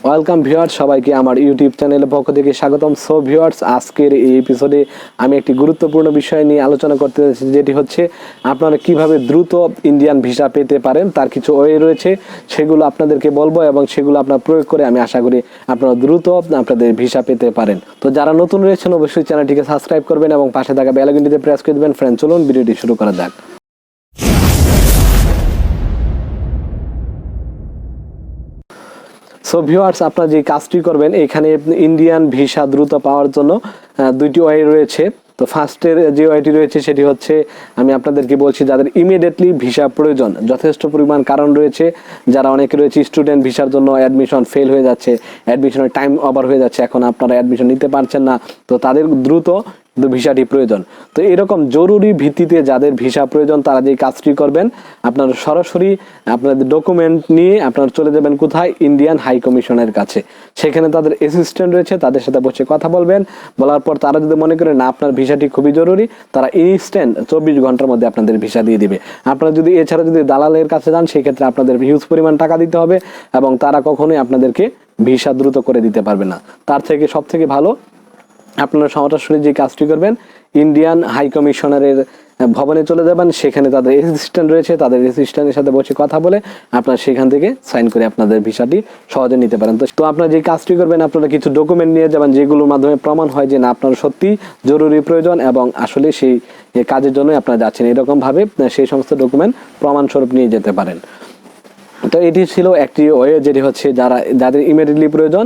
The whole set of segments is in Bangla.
ওয়েলকাম ভিউয়ার্স, সবাইকে আমার ইউটিউব চ্যানেলের পক্ষ থেকে স্বাগতম। সো ভিউয়ার্স, আজকের এই এপিসোডে আমি একটি গুরুত্বপূর্ণ বিষয় নিয়ে আলোচনা করতে যাচ্ছি, যেটি হচ্ছে আপনারা কিভাবে দ্রুত ইন্ডিয়ান ভিসা পেতে পারেন। তার কিছু ওয়ে রয়েছে, সেগুলো আপনাদেরকে বলবো এবং সেগুলো আপনারা প্রয়োগ করে আমি আশা করি আপনারা দ্রুত আপনাদের ভিসা পেতে পারেন। তো যারা নতুন রয়েছেন অবশ্যই চ্যানেলটিকে সাবস্ক্রাইব করবেন এবং পাশে থাকা বেল আইকনটিতে প্রেস করে দেবেন। ফ্রেন্ড, চলুন ভিডিওটি শুরু করা যাক। সো ভিউয়ার্স, আপনারা যে কাজটি করবেন, এখানে ইন্ডিয়ান ভিসা দ্রুত পাওয়ার জন্য দুইটি ওয়ে রয়েছে। তো ফার্স্টের যে ওয়েটি রয়েছে সেটি হচ্ছে, আমি আপনাদেরকে বলছি যাদের ইমিডিয়েটলি ভিসা প্রয়োজন, যথেষ্ট পরিমাণ কারণ রয়েছে। যারা অনেকে রয়েছে স্টুডেন্ট ভিসার জন্য অ্যাডমিশন ফেল হয়ে যাচ্ছে, অ্যাডমিশনের টাইম ওভার হয়ে যাচ্ছে, এখন আপনারা অ্যাডমিশন নিতে পারছেন না, তো তাদের দ্রুত ভিসাটি প্রয়োজন। তো এরকম জরুরি ভিত্তিতে যাদের ভিসা প্রয়োজন তারা যে কাজটি করবেন, আপনারা সরাসরি আপনাদের ডকুমেন্ট নিয়ে আপনারা চলে যাবেন কোথায়, ইন্ডিয়ান হাই কমিশনের কাছে। সেখানে তাদের অ্যাসিস্ট্যান্ট রয়েছে, তাদের সাথে বসে কথা বলবেন। বলার পর তারা যদি মনে করেন না আপনার ভিসাটি খুবই জরুরি, তারা ইনস্ট্যান্ট 24 ঘন্টার মধ্যে আপনাদের ভিসা দিয়ে দিবে। আপনারা যদি এছাড়া যদি দালালের কাছে যান, সেক্ষেত্রে আপনাদের হিউজ পরিমাণ টাকা দিতে হবে এবং তারা কখনোই আপনাদেরকে ভিসা দ্রুত করে দিতে পারবে না। তার থেকে সব থেকে ভালো আপনারা সরাসরি যে কাজটি করবেন, ইন্ডিয়ান হাই কমিশনারের ভবনে চলে যাবেন। সেখানে তাদের অ্যাসিস্ট্যান্ট রয়েছে, তাদের অ্যাসিস্ট্যান্টের সাথে বসে কথা বলে আপনারা সেখান থেকে সাইন করে আপনাদের ভিসাটি সহজে নিতে পারেন। তো আপনারা যে কাজটি করবেন, আপনারা কিছু ডকুমেন্ট নিয়ে যাবেন যেগুলোর মাধ্যমে প্রমাণ হয় যে না আপনার সত্যি জরুরি প্রয়োজন এবং আসলে সেই কাজের জন্যই আপনারা যাচ্ছেন। এরকমভাবে সেই সমস্ত ডকুমেন্ট প্রমাণস্বরূপ নিয়ে যেতে পারেন। তো এটি ছিল একটি ওয়ে, যেটি হচ্ছে যাদের ইমিডিয়েটলি প্রয়োজন।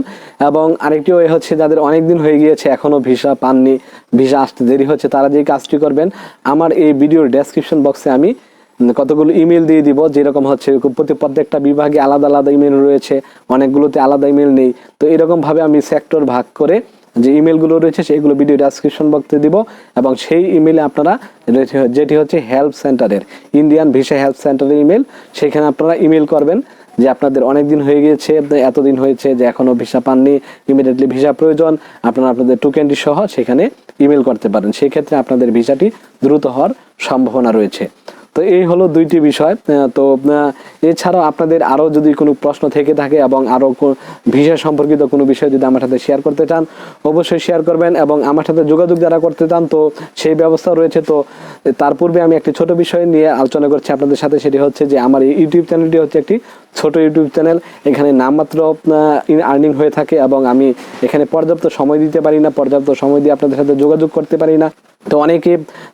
এবং আরেকটি ওয়ে হচ্ছে যাদের অনেক দিন হয়ে গিয়েছে এখনও ভিসা পাননি, ভিসা আসতে দেরি হচ্ছে, তারা যে কাজটি করবেন, আমার এই ভিডিওর ডেসক্রিপশন বক্সে আমি কতগুলো ইমেল দিয়ে দিব। যেরকম হচ্ছে প্রত্যেকটা বিভাগে আলাদা আলাদা ইমেল রয়েছে, অনেকগুলোতে আলাদা ইমেল নেই। তো এরকমভাবে আমি সেক্টর ভাগ করে যে ইমেলগুলো রয়েছে সেগুলো ভিডিও ডেসক্রিপশন বক্সে দিব এবং সেই ইমেলে আপনারা, যেটি হচ্ছে হেল্প সেন্টারের, ইন্ডিয়ান ভিসা হেল্প সেন্টারের ইমেল, সেখানে আপনারা ইমেল করবেন যে আপনাদের অনেক দিন হয়ে গিয়েছে, এতদিন হয়েছে যে এখনও ভিসা পাননি, ইমিডিয়েটলি ভিসা প্রয়োজন, আপনারা আপনাদের টোকেনটি সহ সেখানে ইমেল করতে পারেন। সেই ক্ষেত্রে আপনাদের ভিসাটি দ্রুত হওয়ার সম্ভাবনা রয়েছে। তো এই হলো দুইটি বিষয়। তো এছাড়াও আপনাদের আরও যদি কোনো প্রশ্ন থেকে থাকে এবং আরও ভিসা সম্পর্কিত কোনো বিষয় যদি আমার সাথে শেয়ার করতে চান, অবশ্যই শেয়ার করবেন এবং আমার সাথে যোগাযোগ যারা করতে চান তো সেই ব্যবস্থা রয়েছে। তো তার পূর্বে আমি একটি ছোট বিষয় নিয়ে আলোচনা করছি আপনাদের সাথে, সেটি হচ্ছে যে আমার এই ইউটিউব চ্যানেলটি হচ্ছে একটি ছোট ইউটিউব চ্যানেল। এখানে নামমাত্র আর্নিং হয়ে থাকে এবং আমি এখানে পর্যাপ্ত সময় দিতে পারি না, পর্যাপ্ত সময় দিয়ে আপনাদের সাথে যোগাযোগ করতে পারি না। তো অনেকে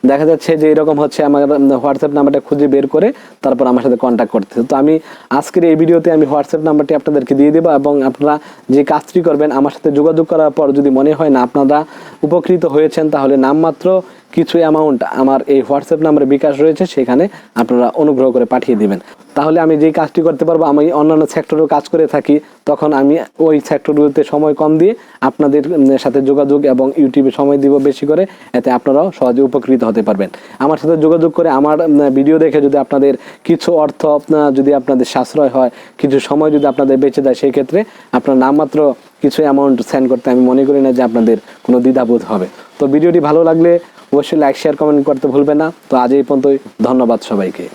দেখা যাচ্ছে যে এরকম হচ্ছে আমার হোয়াটসঅ্যাপ নাম্বারটা খুঁজে বের করে তারপর আমার সাথে কন্ট্যাক্ট করতেছে। তো আমি আজকের এই ভিডিওতে আমি হোয়াটসঅ্যাপ নাম্বারটি আপনাদেরকে দিয়ে দেবো এবং আপনারা যে কাজটি করবেন, আমার সাথে যোগাযোগ করার পর যদি মনে হয় না আপনারা উপকৃত হয়েছেন, তাহলে নামমাত্র কিছু অ্যামাউন্ট আমার এই হোয়াটসঅ্যাপ নাম্বারে বিকাশ রয়েছে, সেখানে আপনারা অনুগ্রহ করে পাঠিয়ে দিবেন। তাহলে আমি যেই কাজটি করতে পারবো, আমি অন্যান্য সেক্টরেও কাজ করে থাকি, তখন আমি ওই সেক্টরগুলোতে সময় কম দিয়ে আপনাদের সাথে যোগাযোগ এবং ইউটিউবে সময় দিব বেশি করে, এতে আপনারাও সহজে উপকৃত হতে পারবেন। আমার সাথে যোগাযোগ করে আমার ভিডিও দেখে যদি আপনাদের কিছু অর্থ যদি আপনাদের সাশ্রয় হয়, কিছু সময় যদি আপনাদের বেঁচে দেয়, সেই ক্ষেত্রে আপনার নামমাত্র কিছু অ্যামাউন্ট সেন্ড করতে আমি মনে করি না যে আপনাদের কোনো দ্বিধাবোধ হবে। তো ভিডিওটি ভালো লাগলে অবশ্যই লাইক, শেয়ার, কমেন্ট করতে ভুলবেন না। তো আজ এই পর্যন্তই, ধন্যবাদ সবাইকে।